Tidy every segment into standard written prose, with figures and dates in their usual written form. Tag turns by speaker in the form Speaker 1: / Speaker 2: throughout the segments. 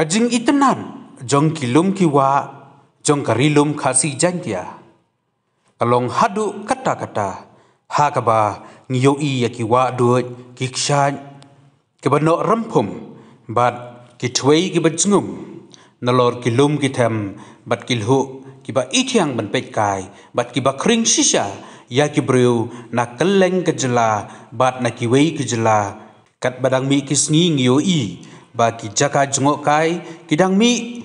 Speaker 1: Kajing itenan jong kilum kiwa jong karilum khasi jantia. Kalong hadu kata-kata hakaba ngiyoi ya kiwa duit ki kshaid kibano rampum bat kitwei kibajngum nalor kilum kitem bat kilhu kiba ityang ban petkai bat kiba kring shisha ya kibreu na keleng kejela bat na kiwei kejela kat badang mi kisngi ngiyoi ba ki jaka jngohkai kidang mi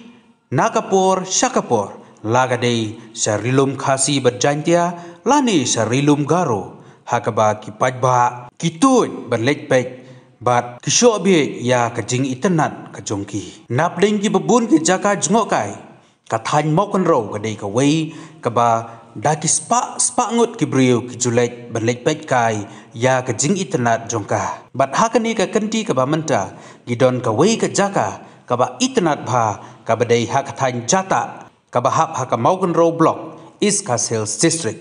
Speaker 1: nakapor syakapor lagadei sarilum khasi berjantia lani sarilum garo hakaba ki pajba kitut berlekpek bat kishobe ya kajing itenat kajongki napling ki bebun ki jaka jngohkai kathan mokon ro kadei kawei kaba daki spa ngut ki brio ki julek berlekpek kai ya kajing itenat jongka bat hakani ka kenti kaba menta gidon kawei ka jaka kaba itenat bha kaba dei hakathan jata kaba hap hakamaukan row block East Hills District.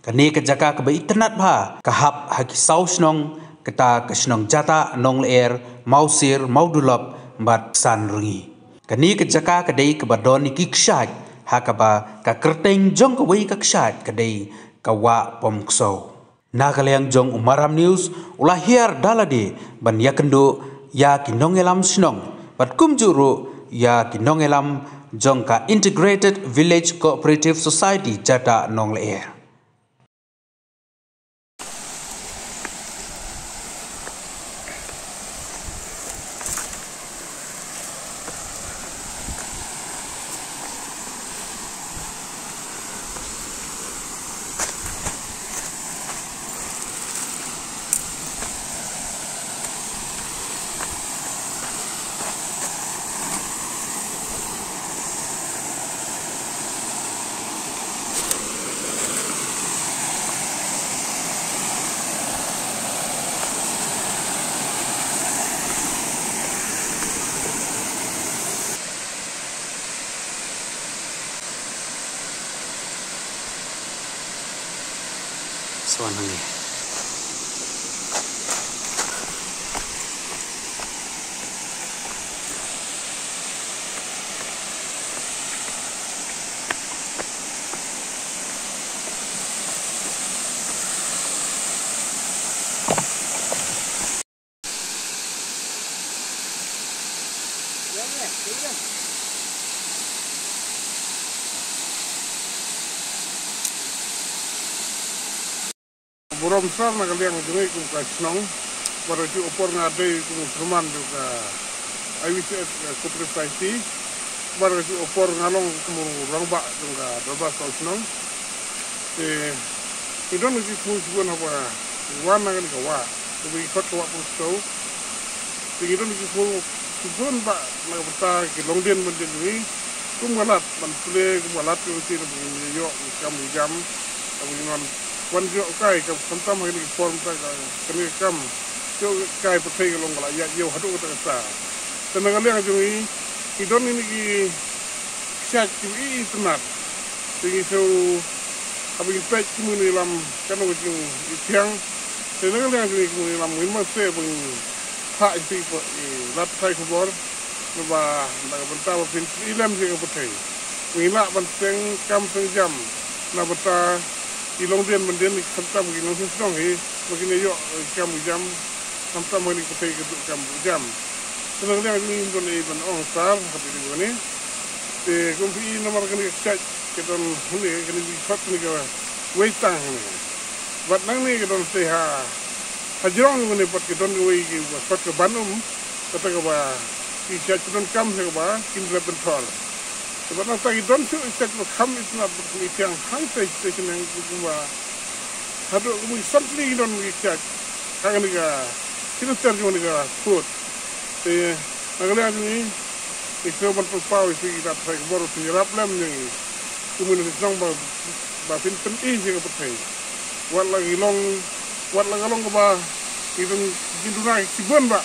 Speaker 1: Kani ke jaka kaba itenat bha kahap haki sausnong kata kasnong Jatah Nongkyer mausir maudulop bat san rungi. Kani ke jaka kadei kaba doni ki kshaid hakaba ka kerteng jong kawei ka kshaid kadei ka Wah Pomksew. Nagalayang jong Umaram News ulah hiar dalade ban yakendo ya kinongelam snong bat kumjuru ya kinongelam jongka Integrated Village Cooperative Society Jatah Nongkyer. Swanangi.
Speaker 2: Buram besar nak liang jengik kum kasnong, baru tu opor ngadai kum seruman juga IWCS Cooperative Society, baru tu opor ngalong kum rangbak juga dabas kasnong. Itu nanti semua apa wan nak ni kawa, tapi ikut kawa Pomksew. Itu nanti semua pak nak berta ke longdian benda ni, kum galat, manpule kum galat tu mesti nak yo jam, tapi dengan wan jngohkai kam samtam hari ni form ta kami kam jngohkai pakai kalau ngala ya yo hadu ta sa tenaga liang jungi idon ini ki kshaid kiwei tenat tingi so abing pek kumuni lam kanu jing tiang tenaga liang jungi kumuni lam min se bung ha ipi po lat sai kubor ba benta pin ilam jing pakai wina banteng kam senjam na beta ilong dian mendian samtam ilong senong he begini yo jam samtam ini pakai geduk jam senang dia ini pun even sar tapi ini kumpi nomor kini kshaid kita ni kini dipat ni ke weitang ni buat nang ni kita seha hajrong ni pat kita ni wei ke pat ke banum kata ke ba kshaid kita kam ke ba kindra bentor sebab nak tadi don tu kshaid kam itu nak berkulit yang high station yang kuma hadu kumi simply don kshaid kangen ni kita terjemah ni food nagalian ni itu bantu pau itu kita pakai baru penyerap lem ni kemudian disang batin penting je kepakai wat lagi long ke bah itu jindunai sibun ba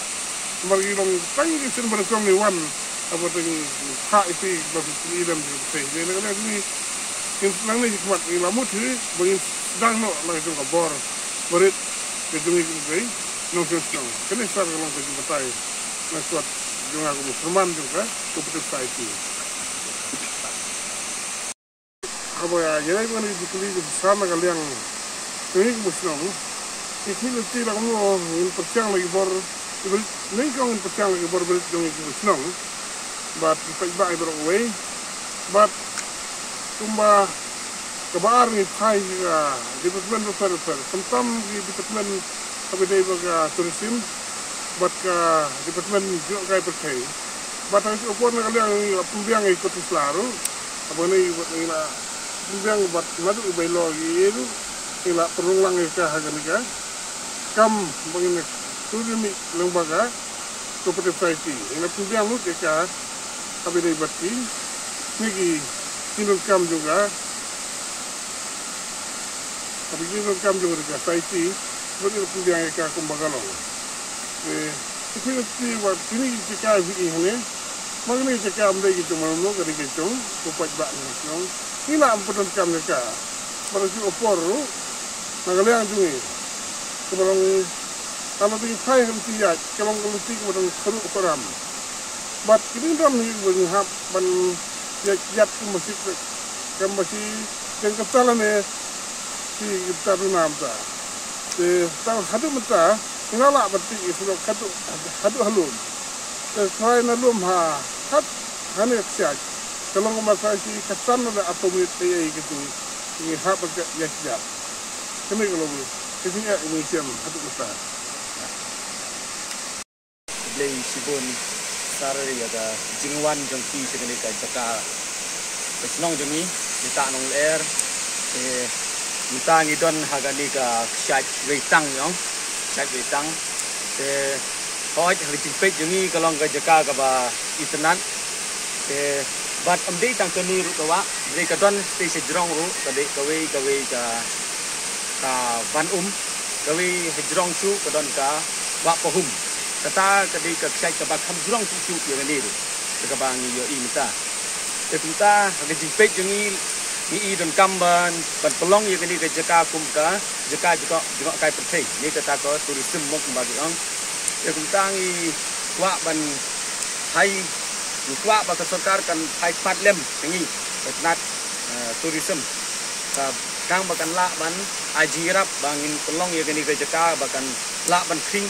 Speaker 2: mari long tangi sen berkong ni wan apa tu hak itu batin ilmu kepakai ni nagalian ni yang ni kuat ilmu tu bagi sedang nak lagi tu kabor berit kejungi kepakai nong senang kena sar long kepakai nak kuat juga aku Musliman juga cooperative society. Apa ya? Jadi mana dikali bersama kalian ini Muslim. Ini nanti lah kamu ingin percaya lagi bor, ini kamu ingin percaya lagi bor berit dengan Muslim. But iba iba away. But kumba kabar ni Thai juga department refer. Sometimes di department kami dari baga tourism, but ka department jngohkai percaya. But ang upon na kaliang pembiang ikut selaru, apa ni buat ni lah pembiang buat madu ibailo gitu, ila perungulang ika hagan ika, kam bagaimana tourism lembaga cooperative society. Ila pembiang lu ika kami dari bati, ni kinul kam juga. Kami kinul kam juga di society. Bagi pembiang ika kumbagalong. Itu nanti buat sini jika ini, mengenai jika ambil gitu malu kali gitu, kupat bak macam, ini lah ampun kam jika. Pada si opor, nagaliang jungi. Kemudian kalau di Thai nanti ya, kalau ngeluti kemudian seru koram. But ini dalam ni berhap ban jat masih yang ketalan ni si kita runam ta. Tahu hadu mata, ingalak berarti itu hadu halum. Saya nalum hane siap. Kalau masa si kesan ada atau minit gitu, ini hab ya siap. Kami kalau ini museum hadu mata.
Speaker 3: Beli sibun sarari ada jingwan jongki segini ka jaka. Pesnong jemi Jatah Nongkyer. Minta ngidon hagani ka kshaid weitang yong, kshaid weitang. Hoi hari cimpet jungi kalau ka jaka ka ba itenan. Bat amdei tang keni ru kawa, dei ka don stay sejrong ru ka dei kiwei ka ban kiwei hejrong su ka don ka Wah Pomksew. Kata ka dei ka kshaid ka ba kham jrong su ya ngani ru. Ka ba ngi yo I minta. Minta hari cimpet jungi ni don kamban ban pelong ye kini ke jaka kumka jaka juga jngohkai percaya ni kata ko tourism mok bagi ang ye kumtangi wa ban hai wa ba ka sarkar kan hai patlem ngi betnat tourism ka kang bakan la ban ajirap bangin pelong ye kini ke jaka bakan la ban kring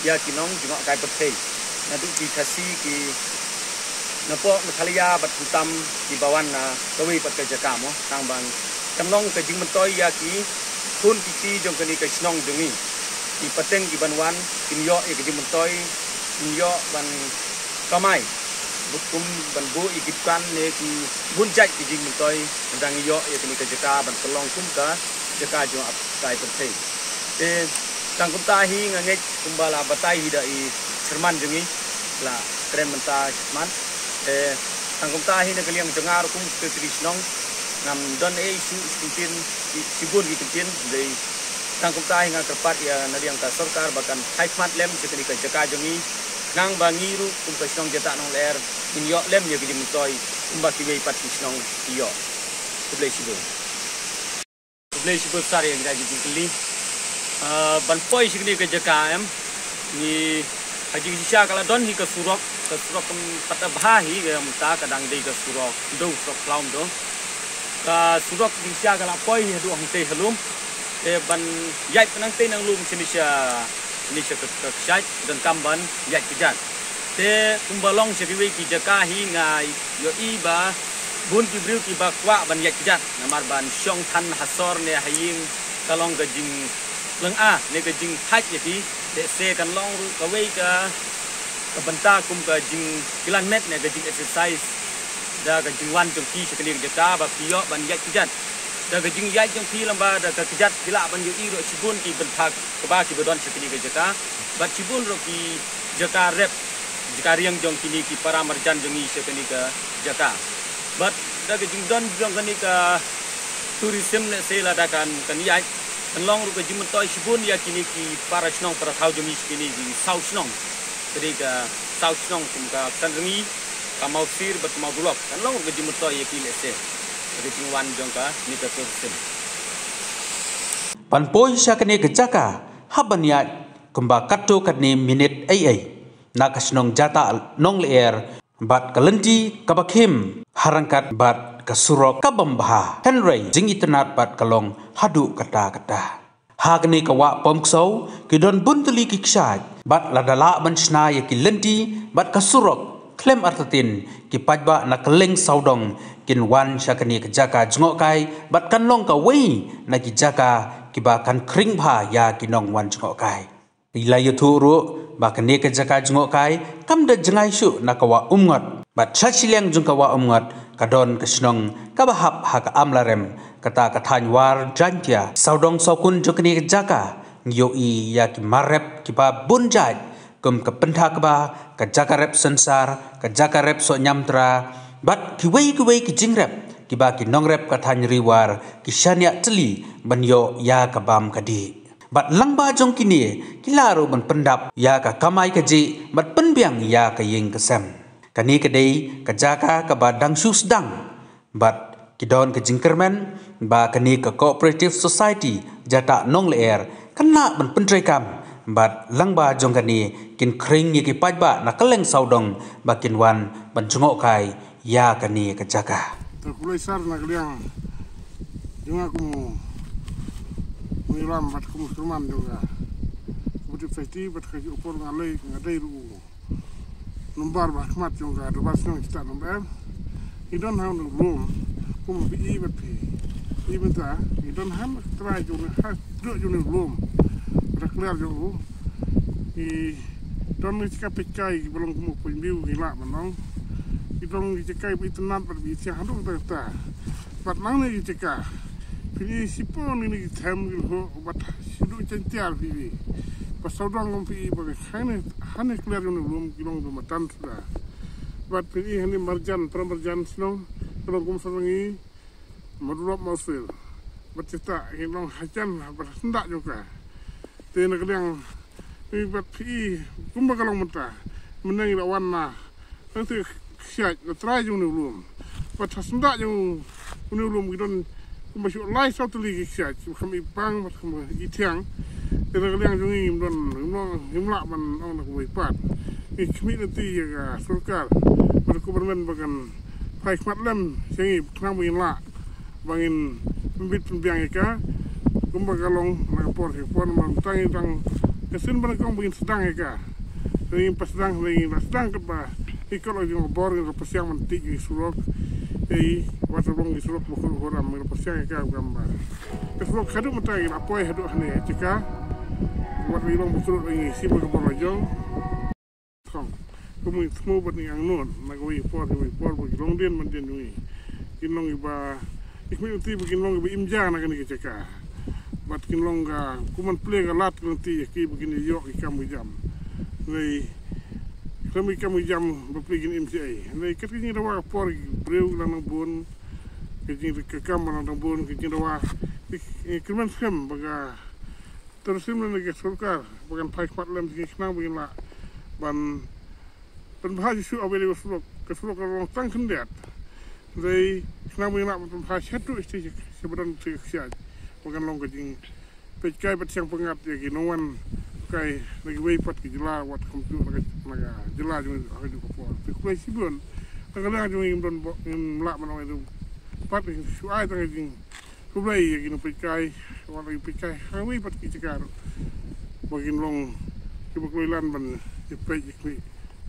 Speaker 3: ya kinong jngohkai percaya nadu ki khasi ki napo nakaliya bat hutam di bawan na kiwei pat ka jaka mo tang bang kanong ka jing mentoy ya ki kun kiti jong kani ka snong jungi di pateng di banwan kinyo e ka jing mentoy kinyo ban kamai bukum ban bu ikitkan ne ki bunjai ki jing mentoy ndang yo e kani ka jaka ban kelong kum ka jaka jong ap kai penting tang kum tahi nganget kumbala batai dai cerman jungi la kren menta man tangkum tahi na kaliang dengar kum tradisional nam don isu stintin sibun gitin dari tangkum tahi nga kerpat ya naliang ka sarkar bakan haikmat lem sekali ka jaka jongi nang bangiru kum tradisional Jatah Nongkyer inyo lem ya gidi mutoy kum ba kiwei pat tradisional iyo tublei sibun sari yang jadi kili ban poi sekali ka jaka em ni haji sisa kala don hi ka surok patabahi ke muta kadang dei ke surok do surok laum do ka surok sisa kala poi hi du hangte halum ban yai penang te nang lum sinisha ke kshaid dan kamban yai kejat te kumbalong sekiwei ki jaka hi ngai yo iba bun ki briu ki bakwa ban yai kejat namar ban syong tan hasor ne haying kalong ke jing leng a ne ke jing haj yati de se kan long ru kiwei ka benta kum ka jing kilan met ne ka jing exercise da ka jing wan jong ki sekali jaka ba piyo ban yai kejat da ka jing yai jong ki lamba da ka kejat kila ban yo iro sibun ki bentak ka ba ki bodon sekali jaka ba sibun ro ki jaka rep jaka riang jong kini ki para marjan jongi sekali ka jaka but da ka jing don jong kani ka tourism ne se la da kan yai kan long ru ka jing mentoy sibun ya kini ki para snong para thau jongi kini ki sau snong jadi ka sau snong kum ka sangi ka mau sir bat mau gulok kan long ru ka jing mentoy ya ki le se jadi jing wan jong ka ni ka tourism
Speaker 1: pan poi sya kane ke jaka habanya kemba kato kane minit ai nak senong Jatah Nongkyer bat kalenti kabakim harangkat bat kasurok kabambah Henry jing itenat bat kalong hadu kata-kata. Hagni ka Wah Pomksew kidon buntuli ki kshaid bat ladala bansna ya ki lenti bat kasurok klem artatin ki pajba na keleng saudong kin wan syakani ke jaka jngohkai bat kanlong ka wei na ki jaka ki ba kan kring bha ya ki nong wan jngohkai ila yutu ru ba kani ke jaka jngohkai kam da jengai shu na ka wa umngot bat chachileng jung ka wa umngot kadon kesnong ka bahap ha ka amlarem kata kathan war jantia saudong sokun jokni ke jaka ngioi ya ki marep ki ba bunjat kum ke pyntha ka ba ka jaka rep sensar ka jaka rep so nyamtra bat kiwei ki jingrep ki ba ki nongrep ka than riwar ki shania tli banyo ya ka bam kadi bat langba jong kini kilaro ban pendap ya ka kamai ka ji bat penbiang ya ka ying kesem kani kedai ka jaka ka ba dang shu sedang bat kidon ke jingkermen ba kani ke cooperative society Jatah Nongkyer kena ban pentrekam bat langba jong kani kin kring ye ki pajba na keleng saudong bakin wan ban jngohkai ya kani ke jaka
Speaker 2: terkulai sar na kaliang yung aku mengilam bat kemusliman juga butuh festi bat kaji upor ngadai ru numbar bat kemat juga ada basnya kita number idon hang belum kum bi bat pi pyntha idon ham try juga ha do juga belum berkelar juga i don ni cakap pekai belum kum pembiu gila menong idong jaka itenat berbicara hadung terta bat nang ni jaka pilih sipon ini tham gil bat sidu centiar pilih pas saudang ngompi bagi hane clear yang belum kilong matan sudah bat pilih hane marjan pramarjan senong kalau kum sangi madurap mausel bat cita kilong hajan bat sendak juga tena kaliang ini bat pilih kum bakalong mentah menang lawan na nanti kshaid na try yung belum bat sendak yung belum gidon masuk lai satu lagi kshaid kami bang bat kami itiang tena kaliang yung imdon imlak man ang nakuwipat kami nanti ya sulkar bat kubermen bagan paik matlem sengi kenang bingin lak bangin pembit pembiang ika kumbagalong nakapor hipon mantangi tang kesin banakong bingin sedang ika ringin pas sedang ringin pas sedang kepa ikut lagi ngobor yang persiang mentik di surok, waktu long di surok bukan orang yang persiang yang gambar. Kesurok kadang mentai apa yang haduk ni jika waktu long bukan lagi si berkebun lajong, kemudian semua benda yang non, nak wei por bagi long dia menden ni, kinlong iba, ikut nanti bagi long iba imja nak ni jika, buat kinlong ga kuman play galat nanti ki begini yok ikam jam, ni kami jam berpikir MCA. Nah, ketika kita wah por breu lang bon, ketika kekam lang bon, ketika wah keman sem baga tersim lang ke sulkar bagan paik matlem kekenang bagin la ban bahasa su awal sulok ke sulok lang tang kendat. Jadi kenang bagin la bahasa satu isti sebenarnya kshaid bagan long kejing pekai bersiang pengat ya ginoan kai lagi wei pat ke jela wat komputer naga jela jung ha ju ko pe ko sibon naga la jung im don lak manong itu pat su ai tang jing ko wei ya gino pe kai wat lagi pe kai ha wei pat ke jikar bagin long ke ko lan ban ke pe ke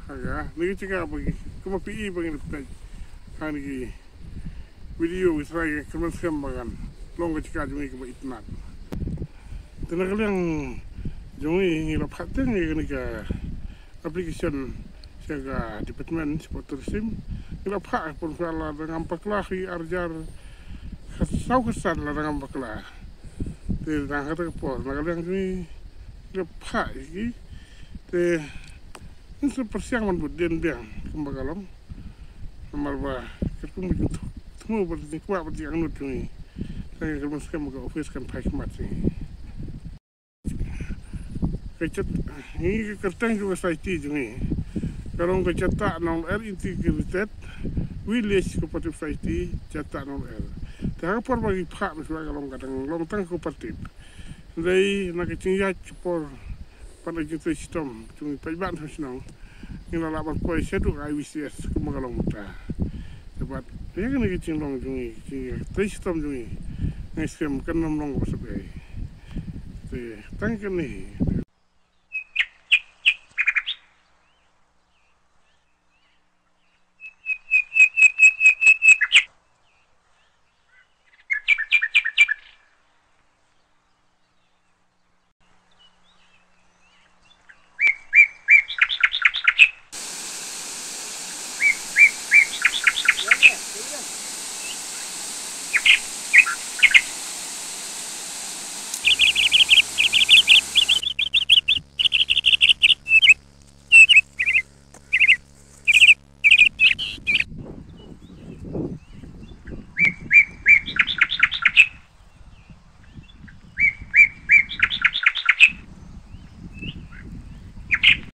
Speaker 2: haga ni jika bagi ko pi bagin pe ha ni video wisrai ke man sem bagan long ke jika jung ke itnat tenaga yang Jongi ngira pateng ni ka application siaga department supporter sim ngira pak pun kala dengan paklah arjar khasau kesan la dengan paklah te dang kata por nagaleng ni ngira pak iki te insu persiang man buden biang kumbagalom nomor ba ketum jutu temu berarti kuat berarti yang nut ni saya kemas ke office kan pak mat ni kecet ini kertang juga society jungi kalau Jatah Nongkyer integrated village cooperative society Jatah Nongkyer tapi por bagi pak misalnya kalau kadang lontang cooperative jadi nak kecingnya por pada jenis sistem jungi pajak nasional Ina lapan koi sedu ai WCS kumagalong muta. Sebab dia kan lagi cinglong jungi, tristom jungi, ngai skem kenam long ko sabai. Te tangkan ni